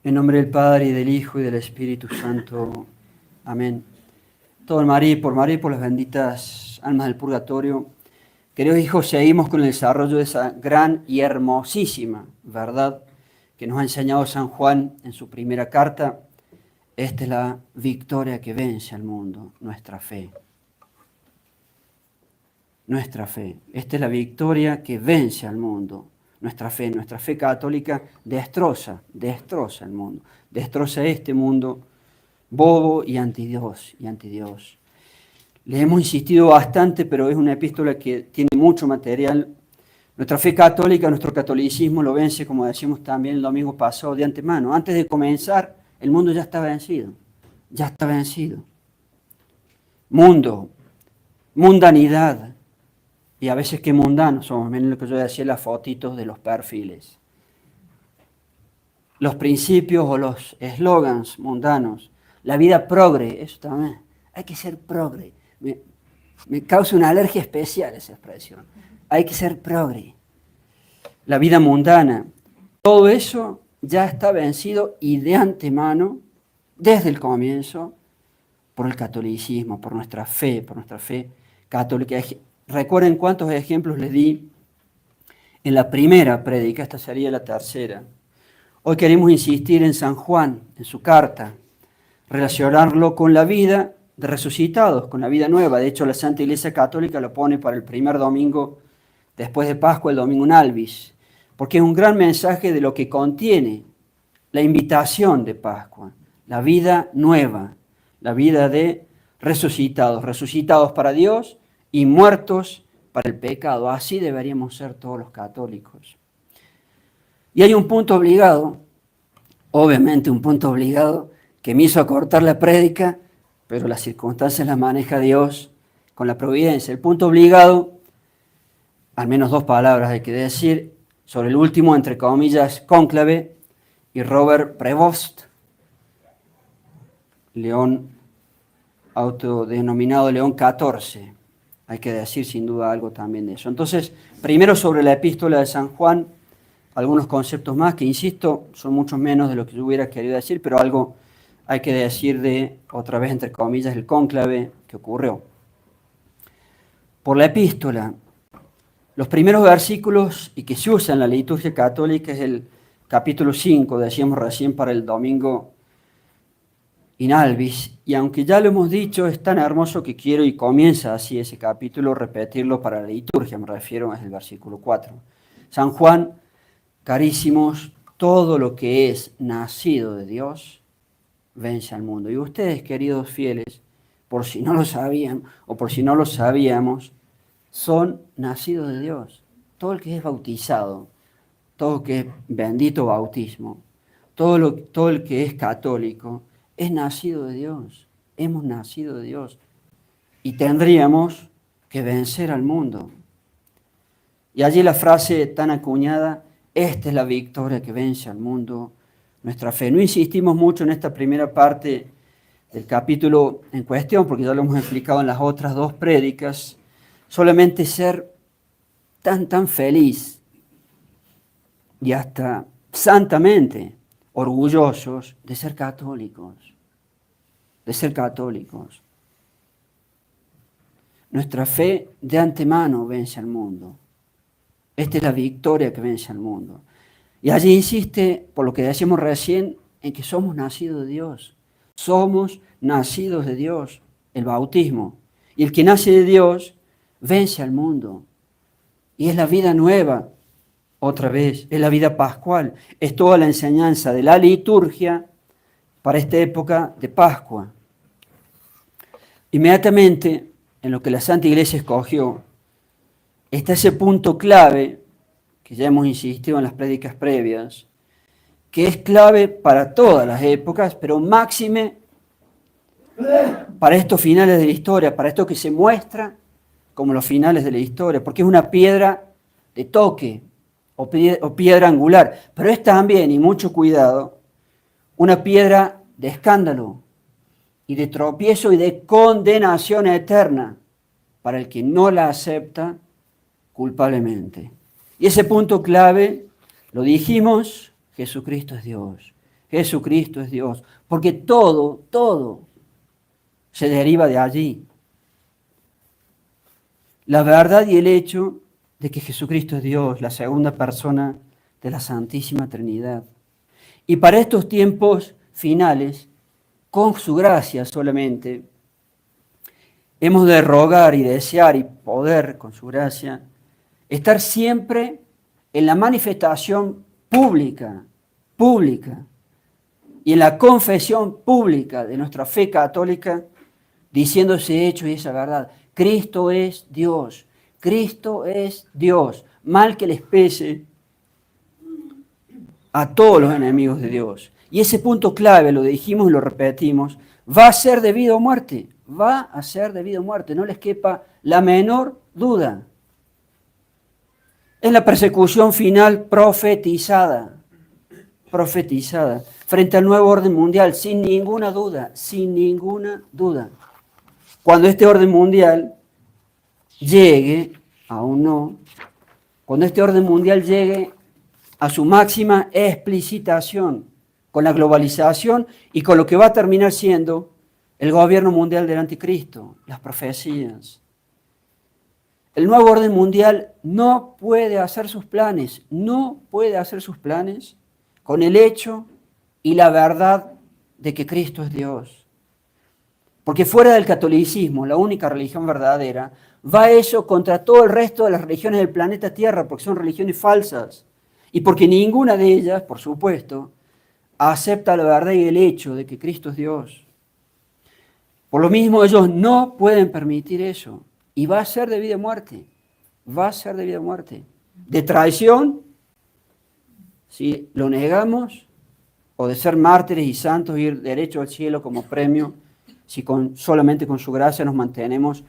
En nombre del Padre, y del Hijo, y del Espíritu Santo. Amén. Todo por María y por las benditas almas del purgatorio. Queridos hijos, seguimos con el desarrollo de esa gran y hermosísima verdad que nos ha enseñado San Juan en su primera carta. Esta es la victoria que vence al mundo, nuestra fe. Nuestra fe. Esta es la victoria que vence al mundo. Nuestra fe católica destroza el mundo, destroza este mundo bobo y antidios, Le hemos insistido bastante, pero es una epístola que tiene mucho material. Nuestra fe católica, nuestro catolicismo lo vence, como decimos también el domingo pasado, de antemano. Antes de comenzar, el mundo ya está vencido, Mundo, mundanidad. Y a veces qué mundanos somos, miren lo que yo decía en las fotitos de los perfiles. Los principios o los eslogans mundanos. La vida progre, eso también. Hay que ser progre. Me causa una alergia especial esa expresión. Hay que ser progre. La vida mundana. Todo eso ya está vencido y de antemano, desde el comienzo, por el catolicismo, por nuestra fe católica. Recuerden cuántos ejemplos les di en la primera prédica, esta sería la tercera. Hoy queremos insistir en San Juan, en su carta, relacionarlo con la vida de resucitados, con la vida nueva. De hecho, la Santa Iglesia Católica lo pone para el primer domingo después de Pascua, el domingo Nalvis, porque es un gran mensaje de lo que contiene la invitación de Pascua, la vida nueva, la vida de resucitados para Dios y muertos para el pecado. Así deberíamos ser todos los católicos. Y hay un punto obligado, obviamente un punto obligado, que me hizo acortar la prédica, pero las circunstancias las maneja Dios con la providencia. El punto obligado, al menos dos palabras hay que decir, sobre el último, entre comillas, cónclave, y Robert Prevost, León, autodenominado León XIV. Hay que decir sin duda algo también de eso. Entonces, primero sobre la epístola de San Juan, algunos conceptos más que, insisto, son mucho menos de lo que yo hubiera querido decir, pero algo hay que decir de, otra vez entre comillas, el cónclave que ocurrió. Por la epístola, los primeros versículos y que se usan en la liturgia católica es el capítulo 5, decíamos recién para el domingo Inalvis, y aunque ya lo hemos dicho, es tan hermoso que quiero, y comienza así ese capítulo, repetirlo para la liturgia, me refiero al versículo 4. San Juan, carísimos, todo lo que es nacido de Dios vence al mundo. Y ustedes, queridos fieles, por si no lo sabían o por si no lo sabíamos, son nacidos de Dios. Todo el que es bautizado, todo el que es bendito bautismo, todo el que es católico, es nacido de Dios. Hemos nacido de Dios. Y tendríamos que vencer al mundo. Y allí la frase tan acuñada, esta es la victoria que vence al mundo, nuestra fe. No insistimos mucho en esta primera parte del capítulo en cuestión, porque ya lo hemos explicado en las otras dos prédicas. Solamente ser tan feliz y hasta santamente orgullosos de ser católicos. Nuestra fe de antemano vence al mundo. Esta es la victoria que vence al mundo. Y allí insiste, por lo que decíamos recién, en que somos nacidos de Dios. Somos nacidos de Dios, el bautismo. Y el que nace de Dios vence al mundo. Y es la vida nueva, otra vez, es la vida pascual. Es toda la enseñanza de la liturgia para esta época de Pascua. Inmediatamente, en lo que la Santa Iglesia escogió, está ese punto clave, que ya hemos insistido en las prédicas previas, que es clave para todas las épocas, pero máxime para estos finales de la historia, para esto que se muestra como los finales de la historia, porque es una piedra de toque o piedra angular, pero es también, y mucho cuidado, una piedra de escándalo y de tropiezo y de condenación eterna para el que no la acepta culpablemente. Y ese punto clave, lo dijimos, Jesucristo es Dios. Jesucristo es Dios. Porque todo se deriva de allí. La verdad y el hecho de que Jesucristo es Dios, la segunda persona de la Santísima Trinidad. Y para estos tiempos finales, con su gracia solamente, hemos de rogar y desear y poder, con su gracia, estar siempre en la manifestación pública, y en la confesión pública de nuestra fe católica, diciendo ese hecho y esa verdad. Cristo es Dios, Cristo es Dios, mal que les pese a todos los enemigos de Dios. Y ese punto clave, lo dijimos y lo repetimos, va a ser debido a muerte, va a ser debido a muerte, no les quepa la menor duda. Es la persecución final profetizada, frente al nuevo orden mundial, sin ninguna duda. Cuando este orden mundial llegue, aún no, cuando este orden mundial llegue a su máxima explicitación, con la globalización y con lo que va a terminar siendo el gobierno mundial del anticristo, las profecías. El nuevo orden mundial no puede hacer sus planes, con el hecho y la verdad de que Cristo es Dios. Porque fuera del catolicismo, la única religión verdadera, va eso contra todo el resto de las religiones del planeta Tierra, porque son religiones falsas. Y porque ninguna de ellas, por supuesto, acepta la verdad y el hecho de que Cristo es Dios. Por lo mismo, ellos no pueden permitir eso. Y va a ser de vida y muerte. De traición, si lo negamos, o de ser mártires y santos, ir derecho al cielo como premio, si solamente con su gracia nos mantenemos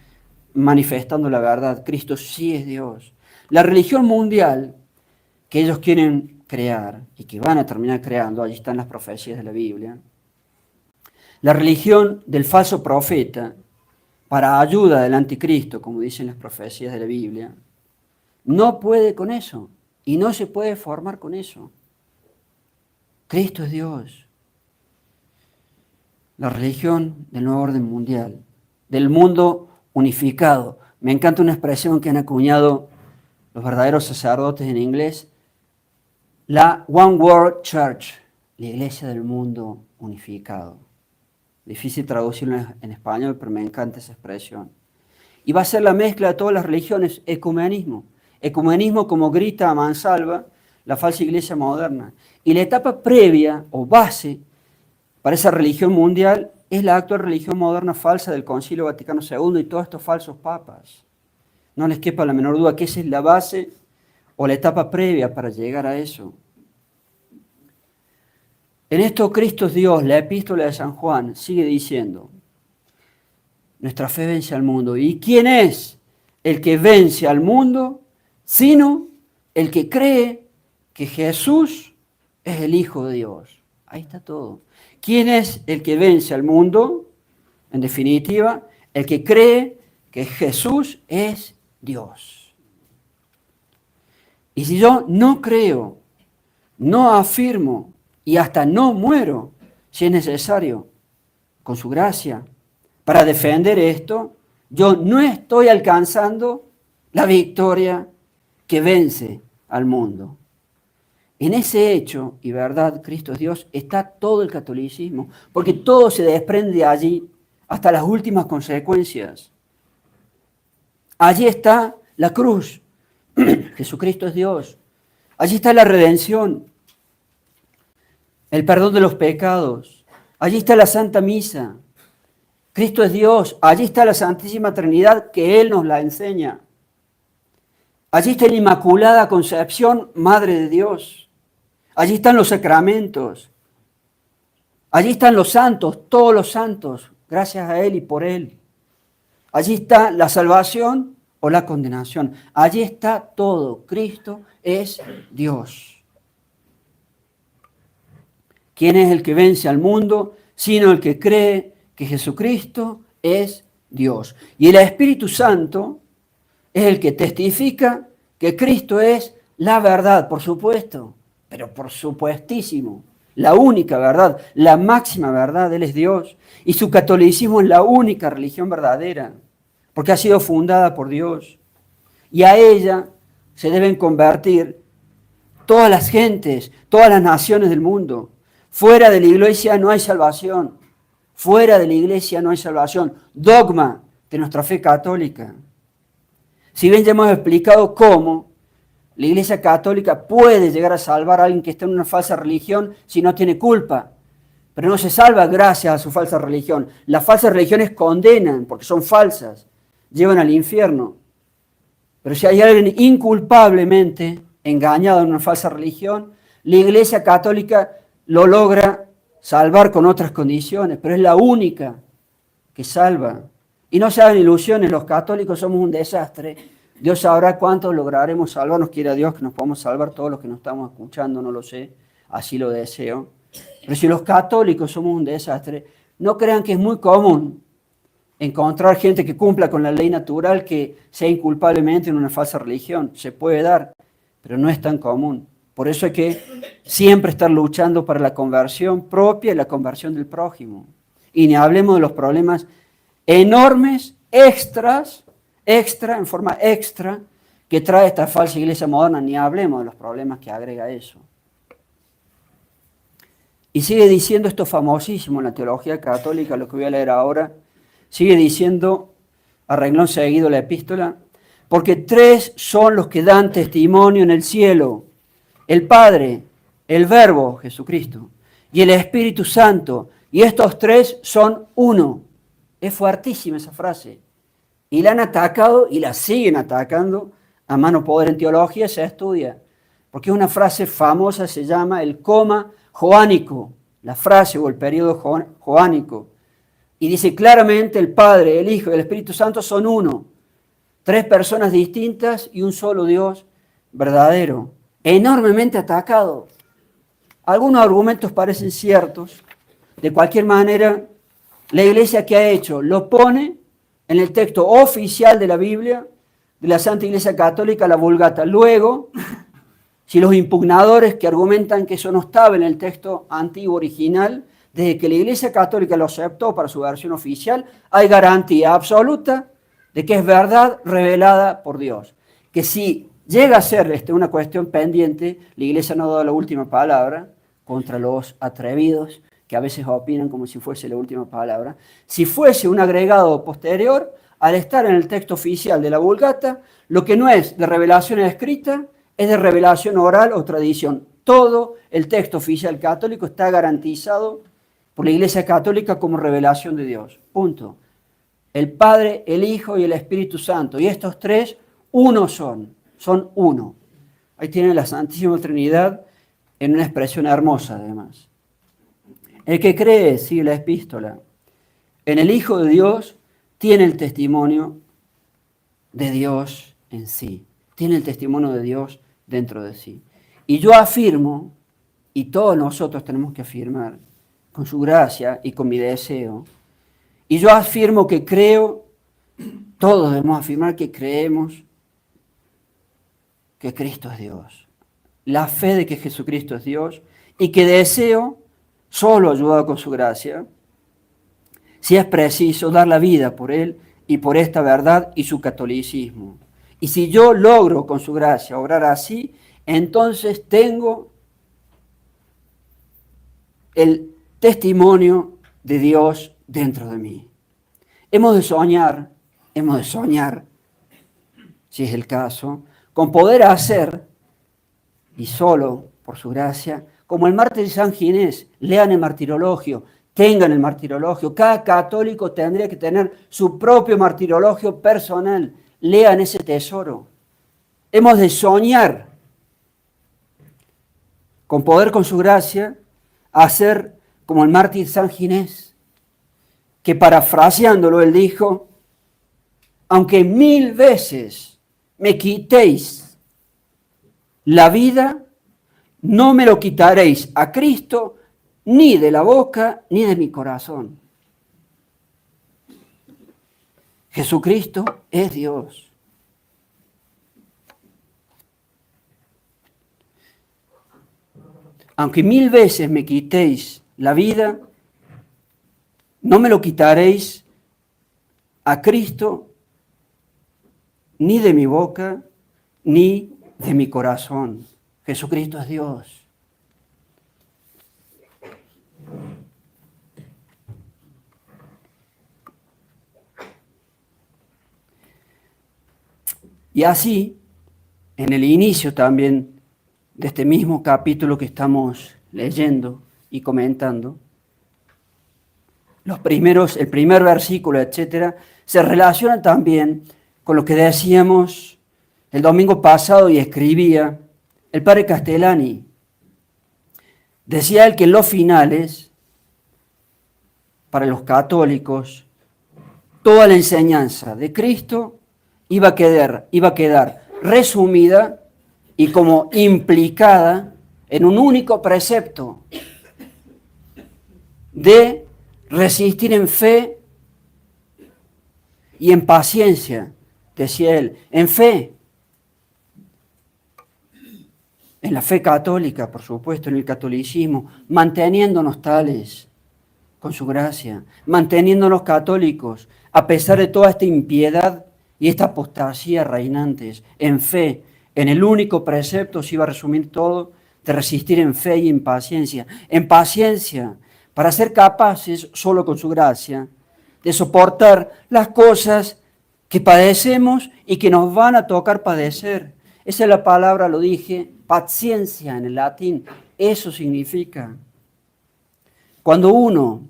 manifestando la verdad. Cristo sí es Dios. La religión mundial que ellos quieren crear y que van a terminar creando, allí están las profecías de la Biblia, la religión del falso profeta, para ayuda del anticristo, como dicen las profecías de la Biblia, no puede con eso y no se puede formar con eso. Cristo es Dios. La religión del nuevo orden mundial, del mundo unificado. Me encanta una expresión que han acuñado los verdaderos sacerdotes en inglés, la One World Church, la iglesia del mundo unificado. Difícil traducirlo en español, pero me encanta esa expresión. Y va a ser la mezcla de todas las religiones, ecumenismo. Ecumenismo como grita a mansalva la falsa iglesia moderna. Y la etapa previa o base para esa religión mundial es la actual religión moderna falsa del Concilio Vaticano II y todos estos falsos papas. No les quepa la menor duda que esa es la base o la etapa previa para llegar a eso. En esto Cristo es Dios, la epístola de San Juan sigue diciendo, nuestra fe vence al mundo. ¿Y quién es el que vence al mundo? Sino el que cree que Jesús es el Hijo de Dios. Ahí está todo. ¿Quién es el que vence al mundo? En definitiva, el que cree que Jesús es Dios. Y si yo no creo, no afirmo y hasta no muero, si es necesario, con su gracia, para defender esto, yo no estoy alcanzando la victoria que vence al mundo. En ese hecho y verdad, Cristo es Dios, está todo el catolicismo, porque todo se desprende de allí hasta las últimas consecuencias. Allí está la cruz, Jesucristo es Dios. Allí está la redención, el perdón de los pecados. Allí está la Santa Misa. Cristo es Dios. Allí está la Santísima Trinidad que Él nos la enseña. Allí está la Inmaculada Concepción, Madre de Dios. Allí están los sacramentos. Allí están los santos, todos los santos, gracias a Él y por Él. Allí está la salvación o la condenación. Allí está todo. Cristo es Dios. ¿Quién es el que vence al mundo? Sino el que cree que Jesucristo es Dios. Y el Espíritu Santo es el que testifica que Cristo es la verdad, por supuesto, pero por supuestísimo, la única verdad, la máxima verdad. Él es Dios. Y su catolicismo es la única religión verdadera, porque ha sido fundada por Dios. Y a ella se deben convertir todas las gentes, todas las naciones del mundo. Fuera de la iglesia no hay salvación. Fuera de la iglesia no hay salvación. Dogma de nuestra fe católica. Si bien ya hemos explicado cómo la iglesia católica puede llegar a salvar a alguien que está en una falsa religión si no tiene culpa, pero no se salva gracias a su falsa religión. Las falsas religiones condenan porque son falsas, llevan al infierno. Pero si hay alguien inculpablemente engañado en una falsa religión, la iglesia católica lo logra salvar con otras condiciones, pero es la única que salva. Y no se hagan ilusiones, los católicos somos un desastre. Dios sabrá cuántos lograremos salvarnos, quiera Dios que nos podamos salvar todos los que nos estamos escuchando, no lo sé, así lo deseo. Pero si los católicos somos un desastre, no crean que es muy común encontrar gente que cumpla con la ley natural que sea inculpablemente en una falsa religión. Se puede dar, pero no es tan común. Por eso hay que siempre estar luchando para la conversión propia y la conversión del prójimo. Y ni hablemos de los problemas enormes, extra, en forma extra, que trae esta falsa iglesia moderna. Ni hablemos de los problemas que agrega eso. Y sigue diciendo esto famosísimo en la teología católica, lo que voy a leer ahora. Sigue diciendo, a renglón seguido la epístola, porque tres son los que dan testimonio en el cielo: el Padre, el Verbo, Jesucristo, y el Espíritu Santo, y estos tres son uno. Es fuertísima esa frase. Y la han atacado y la siguen atacando a mano poder. En teología se estudia, porque es una frase famosa, se llama el coma joánico, la frase o el periodo joánico. Y dice claramente el Padre, el Hijo y el Espíritu Santo son uno. Tres personas distintas y un solo Dios verdadero. Enormemente atacado. Algunos argumentos parecen ciertos. De cualquier manera, la iglesia, ¿qué ha hecho? Lo pone en el texto oficial de la Biblia, de la Santa Iglesia Católica, la Vulgata. Luego, si los impugnadores que argumentan que eso no estaba en el texto antiguo original, desde que la Iglesia Católica lo aceptó para su versión oficial, hay garantía absoluta de que es verdad revelada por Dios. Que si llega a ser una cuestión pendiente, la Iglesia no ha dado la última palabra contra los atrevidos que a veces opinan como si fuese la última palabra. Si fuese un agregado posterior, al estar en el texto oficial de la Vulgata, lo que no es de revelación escrita es de revelación oral o tradición. Todo el texto oficial católico está garantizado por la Iglesia Católica como revelación de Dios. Punto. El Padre, el Hijo y el Espíritu Santo. Y estos tres, uno son uno. Ahí tienen la Santísima Trinidad en una expresión hermosa, además. El que cree, sigue la epístola, en el Hijo de Dios, tiene el testimonio de Dios en sí. Tiene el testimonio de Dios dentro de sí. Y yo afirmo, y todos nosotros tenemos que afirmar, con su gracia y con mi deseo, y yo afirmo que creo, todos debemos afirmar que creemos que Cristo es Dios. La fe de que Jesucristo es Dios y que deseo, solo ayudado con su gracia, si es preciso, dar la vida por Él y por esta verdad y su catolicismo. Y si yo logro con su gracia obrar así, entonces tengo el testimonio de Dios dentro de mí. Hemos de soñar, si es el caso, con poder hacer, y solo por su gracia, como el mártir de San Ginés. Lean el martirologio, tengan el martirologio. Cada católico tendría que tener su propio martirologio personal. Lean ese tesoro. Hemos de soñar con poder, con su gracia, hacer como el mártir San Ginés, que parafraseándolo él dijo: aunque 1000 veces me quitéis la vida, no me lo quitaréis a Cristo ni de la boca ni de mi corazón. Jesucristo es Dios. aunque 1000 veces me quitéis la vida, no me lo quitaréis a Cristo ni de mi boca, ni de mi corazón. Jesucristo es Dios. Y así, en el inicio también de este mismo capítulo que estamos leyendo y comentando, el primer versículo, etcétera, se relaciona también con lo que decíamos el domingo pasado y escribía el padre Castellani. Decía él que en los finales, para los católicos, toda la enseñanza de Cristo iba a quedar resumida y como implicada en un único precepto de resistir en fe y en paciencia, decía él, en fe, en la fe católica, por supuesto, en el catolicismo, manteniéndonos tales con su gracia, manteniéndonos católicos, a pesar de toda esta impiedad y esta apostasía reinantes, en fe, en el único precepto, se iba a resumir todo, de resistir en fe y en paciencia, para ser capaces, solo con su gracia, de soportar las cosas que padecemos y que nos van a tocar padecer. Esa es la palabra, lo dije, paciencia en el latín, eso significa. Cuando uno,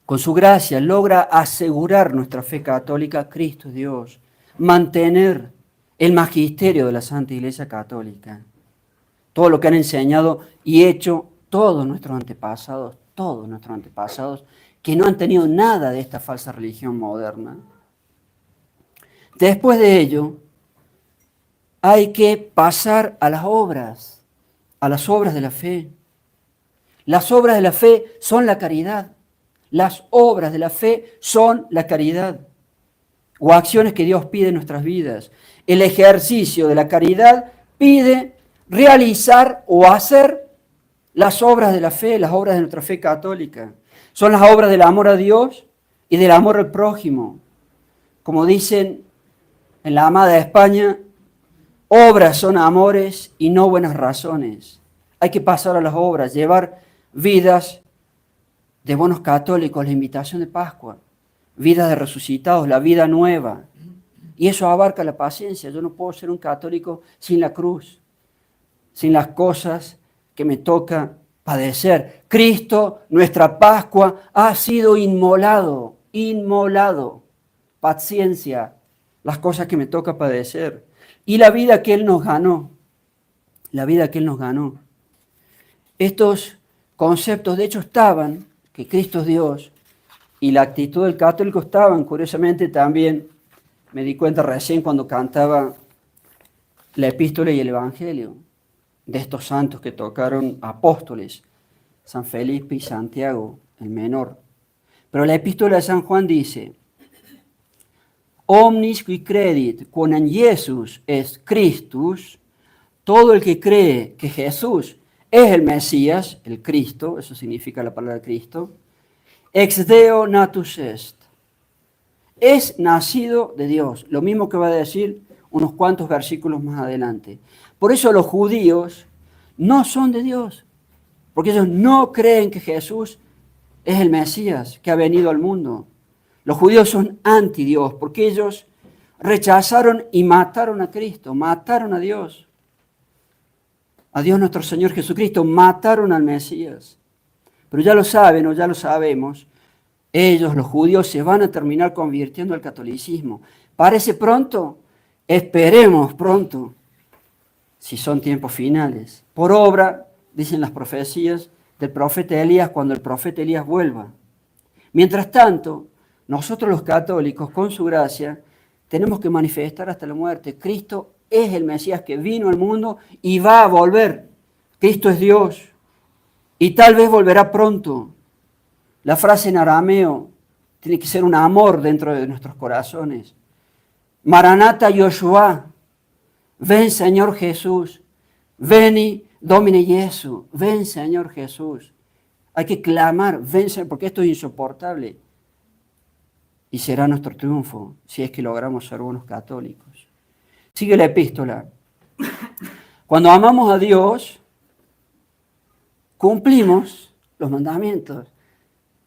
con su gracia, logra asegurar nuestra fe católica, Cristo es Dios, mantener el magisterio de la Santa Iglesia Católica, todo lo que han enseñado y hecho todos nuestros antepasados, que no han tenido nada de esta falsa religión moderna. Después de ello, hay que pasar a las obras de la fe. Las obras de la fe son la caridad. Las obras de la fe son la caridad, o acciones que Dios pide en nuestras vidas. El ejercicio de la caridad pide realizar o hacer las obras de la fe, las obras de nuestra fe católica. Son las obras del amor a Dios y del amor al prójimo. Como dicen en la Amada de España, obras son amores y no buenas razones. Hay que pasar a las obras, llevar vidas de buenos católicos, la invitación de Pascua, vidas de resucitados, la vida nueva. Y eso abarca la paciencia. Yo no puedo ser un católico sin la cruz, sin las cosas que me toca padecer. Cristo, nuestra Pascua, ha sido inmolado. Paciencia, las cosas que me toca padecer. Y la vida que Él nos ganó. Estos conceptos, de hecho, estaban, que Cristo es Dios, y la actitud del católico estaban, curiosamente también, me di cuenta recién cuando cantaba la epístola y el evangelio, de estos santos que tocaron apóstoles, San Felipe y Santiago, el menor. Pero la epístola de San Juan dice, omnis qui credit quam Jesus est Christus, todo el que cree que Jesús es el Mesías, el Cristo, eso significa la palabra Cristo, ex Deo natus est, es nacido de Dios, lo mismo que va a decir unos cuantos versículos más adelante. Por eso los judíos no son de Dios, porque ellos no creen que Jesús es el Mesías que ha venido al mundo. Los judíos son anti Dios, porque ellos rechazaron y mataron a Cristo, mataron a Dios nuestro Señor Jesucristo, mataron al Mesías. Pero ya lo saben o ya lo sabemos, ellos, los judíos, se van a terminar convirtiendo al catolicismo. ¿Parece pronto? Esperemos pronto, si son tiempos finales. Por obra, dicen las profecías del profeta Elías, cuando el profeta Elías vuelva. Mientras tanto, nosotros los católicos, con su gracia, tenemos que manifestar hasta la muerte. Cristo es el Mesías que vino al mundo y va a volver. Cristo es Dios y tal vez volverá pronto. La frase en arameo tiene que ser un amor dentro de nuestros corazones. Maranatha Yoshua, ven Señor Jesús, veni Domine Jesús, ven Señor Jesús. Hay que clamar, ven Señor, porque esto es insoportable. Y será nuestro triunfo si es que logramos ser buenos católicos. Sigue la epístola. Cuando amamos a Dios, cumplimos los mandamientos.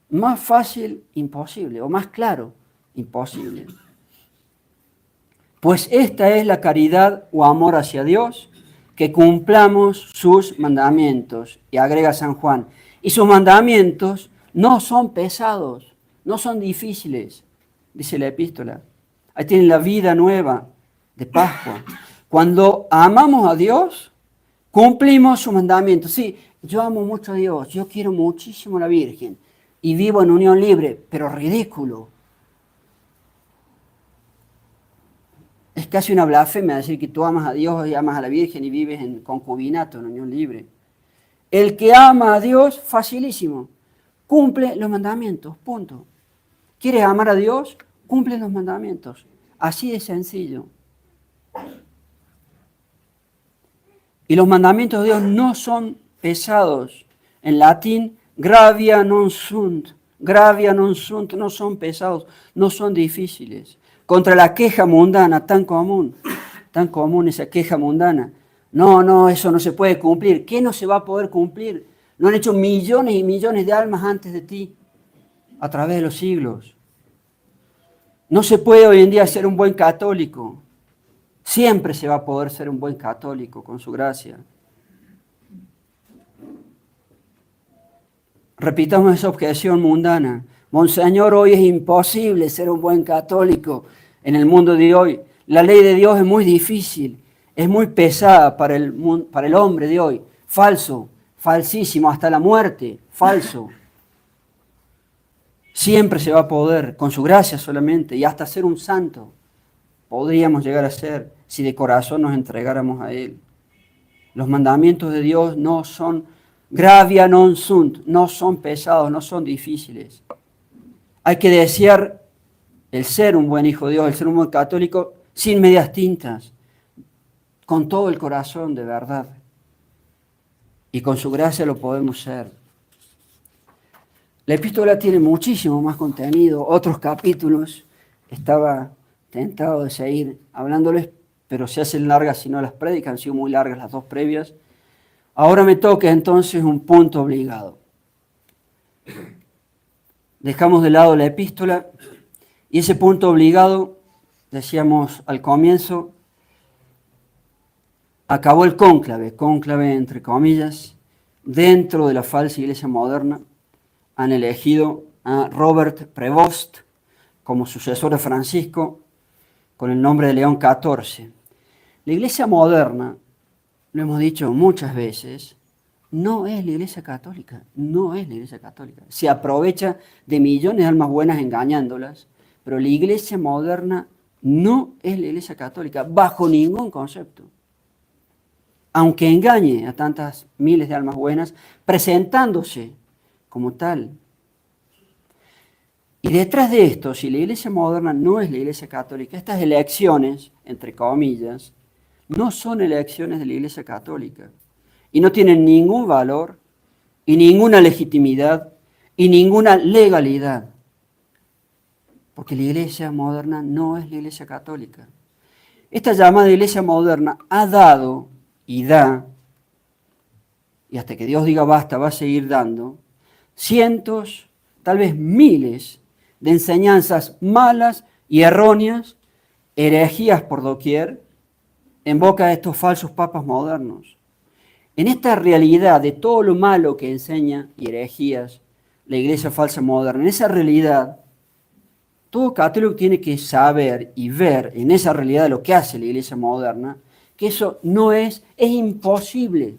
Más fácil, imposible, o más claro, imposible. Pues esta es la caridad o amor hacia Dios, que cumplamos sus mandamientos. Y agrega San Juan, y sus mandamientos no son pesados, no son difíciles, dice la epístola. Ahí tienen la vida nueva de Pascua. Cuando amamos a Dios, cumplimos sus mandamientos. Sí, yo amo mucho a Dios, yo quiero muchísimo a la Virgen y vivo en unión libre, pero ridículo. Es casi una blasfemia decir que tú amas a Dios y amas a la Virgen y vives en concubinato, en unión libre. El que ama a Dios, facilísimo, cumple los mandamientos, punto. ¿Quieres amar a Dios? Cumple los mandamientos. Así de sencillo. Y los mandamientos de Dios no son pesados. En latín, gravia non sunt, no son pesados, no son difíciles. Contra la queja mundana tan común esa queja mundana. No, eso no se puede cumplir. ¿Qué no se va a poder cumplir? Lo han hecho millones y millones de almas antes de ti, a través de los siglos. No se puede hoy en día ser un buen católico. Siempre se va a poder ser un buen católico con su gracia. Repitamos esa objeción mundana. Monseñor, hoy es imposible ser un buen católico en el mundo de hoy. La ley de Dios es muy difícil, es muy pesada para el hombre de hoy. Falso, falsísimo, hasta la muerte, falso. Siempre se va a poder, con su gracia solamente, y hasta ser un santo. Podríamos llegar a ser si de corazón nos entregáramos a Él. Los mandamientos de Dios no son gravia non sunt, no son pesados, no son difíciles. Hay que desear el ser un buen hijo de Dios, el ser un buen católico, sin medias tintas, con todo el corazón de verdad. Y con su gracia lo podemos ser. La epístola tiene muchísimo más contenido, otros capítulos. Estaba tentado de seguir hablándoles, pero se hacen largas si no las prédicas, han sido muy largas las dos previas. Ahora me toca entonces un punto obligado. Dejamos de lado la epístola y ese punto obligado, decíamos al comienzo, acabó el cónclave entre comillas, dentro de la falsa iglesia moderna. Han elegido a Robert Prevost como sucesor de Francisco con el nombre de León XIV. La iglesia moderna, lo hemos dicho muchas veces, no es la iglesia católica, no es la iglesia católica. Se aprovecha de millones de almas buenas engañándolas, pero la iglesia moderna no es la iglesia católica, bajo ningún concepto. Aunque engañe a tantas miles de almas buenas, presentándose como tal. Y detrás de esto, si la iglesia moderna no es la iglesia católica, estas elecciones, entre comillas, no son elecciones de la iglesia católica. Y no tienen ningún valor, y ninguna legitimidad, y ninguna legalidad. Porque la iglesia moderna no es la iglesia católica. Esta llamada iglesia moderna ha dado y da, y hasta que Dios diga basta, va a seguir dando, cientos, tal vez miles, de enseñanzas malas y erróneas, herejías por doquier, en boca de estos falsos papas modernos. En esta realidad de todo lo malo que enseña y herejías la iglesia falsa moderna, en esa realidad, todo católico tiene que saber y ver en esa realidad de lo que hace la iglesia moderna, que eso no es imposible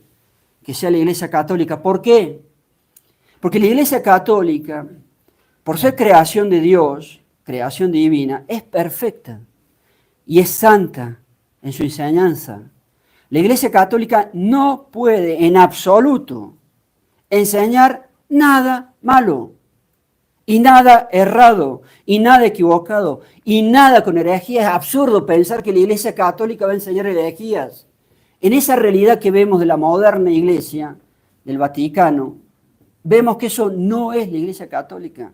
que sea la iglesia católica. ¿Por qué? Porque la iglesia católica, por ser creación de Dios, creación divina, es perfecta y es santa en su enseñanza. La iglesia católica no puede en absoluto enseñar nada malo y nada errado y nada equivocado y nada con herejías. Es absurdo pensar que la iglesia católica va a enseñar herejías. En esa realidad que vemos de la moderna iglesia, del Vaticano, vemos que eso no es la iglesia católica.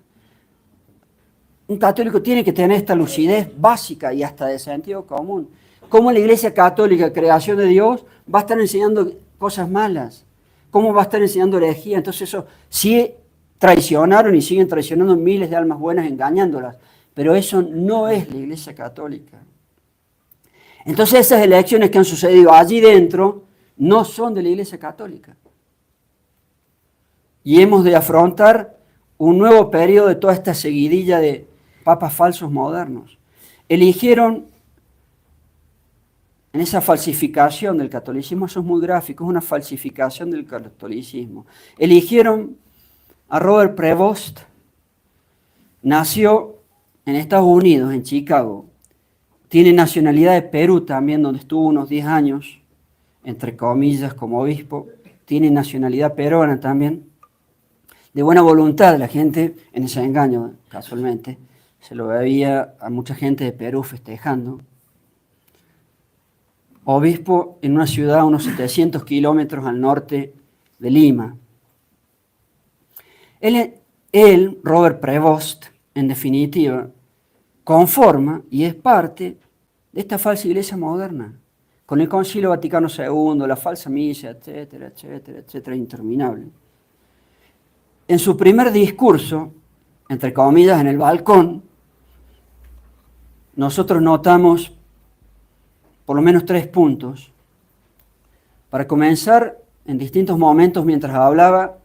Un católico tiene que tener esta lucidez básica y hasta de sentido común. ¿Cómo la iglesia católica, creación de Dios, va a estar enseñando cosas malas? ¿Cómo va a estar enseñando herejía? Entonces eso sí traicionaron y siguen traicionando miles de almas buenas engañándolas. Pero eso no es la iglesia católica. Entonces esas elecciones que han sucedido allí dentro no son de la iglesia católica. Y hemos de afrontar un nuevo periodo de toda esta seguidilla de papas falsos modernos. Eligieron, en esa falsificación del catolicismo, eso es muy gráfico, es una falsificación del catolicismo. Eligieron a Robert Prevost, nació en Estados Unidos, en Chicago. Tiene nacionalidad de Perú también, donde estuvo unos 10 años, entre comillas, como obispo. Tiene nacionalidad peruana también. De buena voluntad la gente, en ese engaño, casualmente, se lo veía a mucha gente de Perú festejando. Obispo en una ciudad a unos 700 kilómetros al norte de Lima. Él, Robert Prevost, en definitiva, conforma y es parte de esta falsa iglesia moderna, con el Concilio Vaticano II, la falsa misa, etcétera, etcétera, etcétera, interminable. En su primer discurso, entre comillas, en el balcón, nosotros notamos por lo menos 3 puntos. Para comenzar, en distintos momentos mientras hablaba,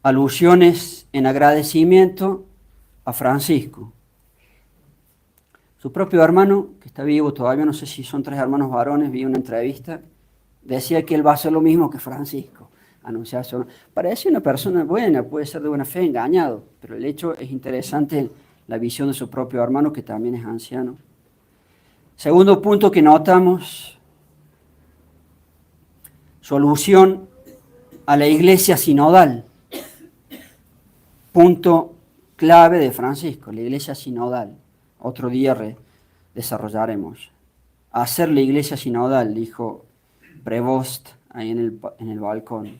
alusiones en agradecimiento a Francisco. Su propio hermano, que está vivo todavía, no sé si son 3 hermanos varones, vi una entrevista, decía que él va a hacer lo mismo que Francisco. Anunciar eso. Parece una persona buena, puede ser de buena fe, engañado, pero el hecho es interesante, la visión de su propio hermano, que también es anciano. Segundo punto que notamos, su alusión a la iglesia sinodal. Punto clave de Francisco, la iglesia sinodal. Otro día desarrollaremos. Hacer la iglesia sinodal, dijo Prevost ahí en el balcón.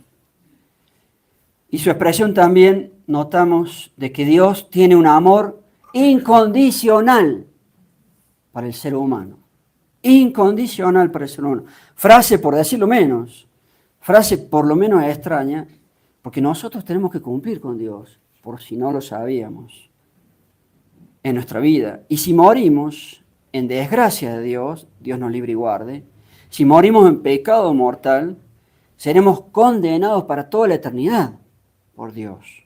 Y su expresión también notamos de que Dios tiene un amor incondicional para el ser humano. Incondicional para el ser humano. Frase, por decirlo menos, frase por lo menos extraña, porque nosotros tenemos que cumplir con Dios, por si no lo sabíamos, en nuestra vida. Y si morimos en desgracia de Dios, Dios nos libre y guarde, si morimos en pecado mortal, seremos condenados para toda la eternidad por Dios.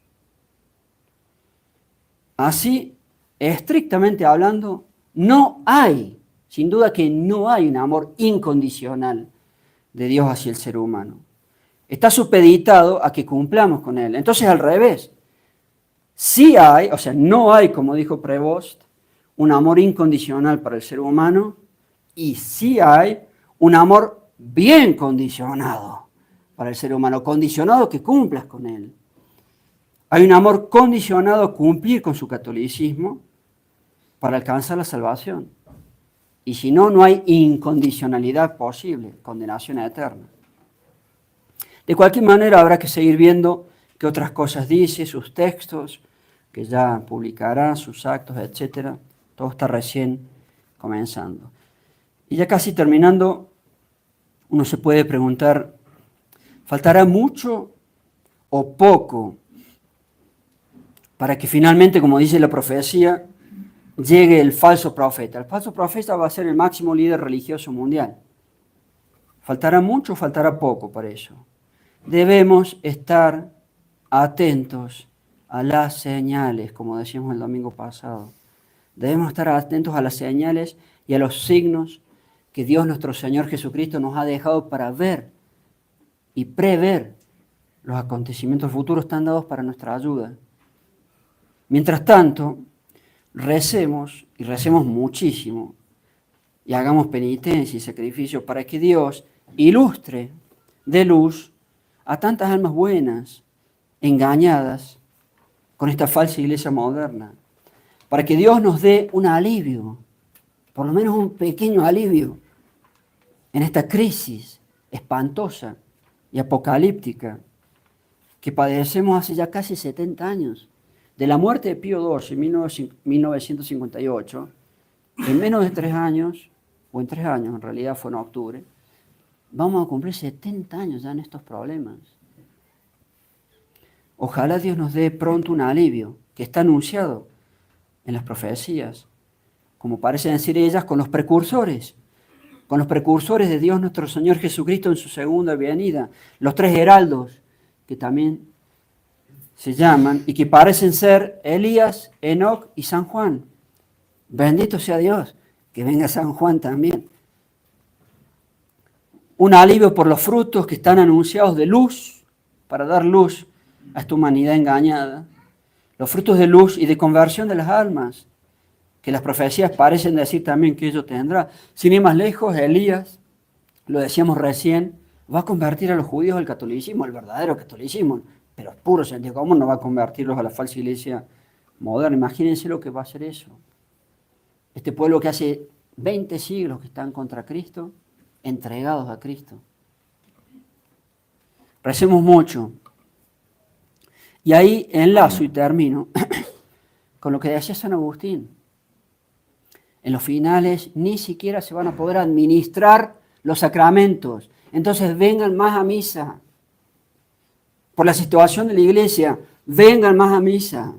Así, estrictamente hablando, no hay, sin duda que no hay un amor incondicional de Dios hacia el ser humano. Está supeditado a que cumplamos con Él. Entonces, al revés, sí hay, o sea, no hay, como dijo Prevost, un amor incondicional para el ser humano, y sí hay un amor bien condicionado para el ser humano, condicionado que cumplas con Él. Hay un amor condicionado a cumplir con su catolicismo para alcanzar la salvación. Y si no, no hay incondicionalidad posible, condenación eterna. De cualquier manera, habrá que seguir viendo qué otras cosas dice, sus textos, que ya publicará, sus actos, etc. Todo está recién comenzando. Y ya casi terminando, uno se puede preguntar, ¿faltará mucho o poco para que finalmente, como dice la profecía, llegue el falso profeta? El falso profeta va a ser el máximo líder religioso mundial. ¿Faltará mucho o faltará poco para eso? Debemos estar atentos a las señales, como decíamos el domingo pasado. Debemos estar atentos a las señales y a los signos que Dios nuestro Señor Jesucristo nos ha dejado para ver y prever los acontecimientos futuros tan dados para nuestra ayuda. Mientras tanto, recemos, y recemos muchísimo, y hagamos penitencia y sacrificio para que Dios ilustre de luz a tantas almas buenas, engañadas con esta falsa iglesia moderna, para que Dios nos dé un alivio, por lo menos un pequeño alivio, en esta crisis espantosa y apocalíptica que padecemos hace ya casi 70 años. De la muerte de Pío XII en 1958, en menos de 3 años, o en 3 años, en realidad fue en octubre, vamos a cumplir 70 años ya en estos problemas. Ojalá Dios nos dé pronto un alivio, que está anunciado en las profecías, como parecen decir ellas, con los precursores de Dios nuestro Señor Jesucristo en su segunda venida, los 3 heraldos, que también se llaman, y que parecen ser Elías, Enoc y San Juan. Bendito sea Dios, que venga San Juan también. Un alivio por los frutos que están anunciados de luz, para dar luz a esta humanidad engañada. Los frutos de luz y de conversión de las almas, que las profecías parecen decir también que ello tendrá. Sin ir más lejos, Elías, lo decíamos recién, va a convertir a los judíos al catolicismo, al verdadero catolicismo, pero es puro sentido común, no va a convertirlos a la falsa iglesia moderna. Imagínense lo que va a ser eso. Este pueblo que hace 20 siglos que están contra Cristo, entregados a Cristo. Recemos mucho. Y ahí enlazo y termino con lo que decía San Agustín. En los finales ni siquiera se van a poder administrar los sacramentos. Entonces vengan más a misa. Por la situación de la iglesia, vengan más a misa.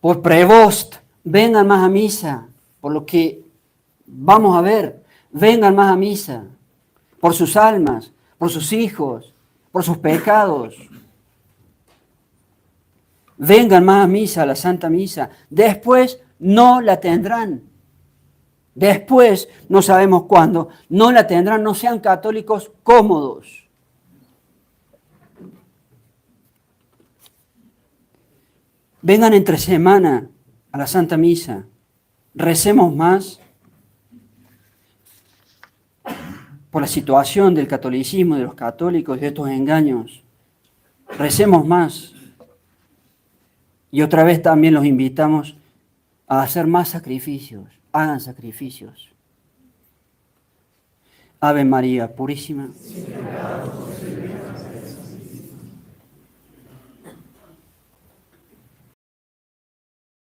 Por prevost, vengan más a misa. Por lo que vamos a ver, vengan más a misa. Por sus almas, por sus hijos, por sus pecados. Vengan más a misa, a la Santa Misa. Después no la tendrán. Después, no sabemos cuándo, no la tendrán. No sean católicos cómodos. Vengan entre semana a la Santa Misa. Recemos más por la situación del catolicismo, de los católicos, de estos engaños. Recemos más. Y otra vez también los invitamos a hacer más sacrificios. Hagan sacrificios. Ave María Purísima.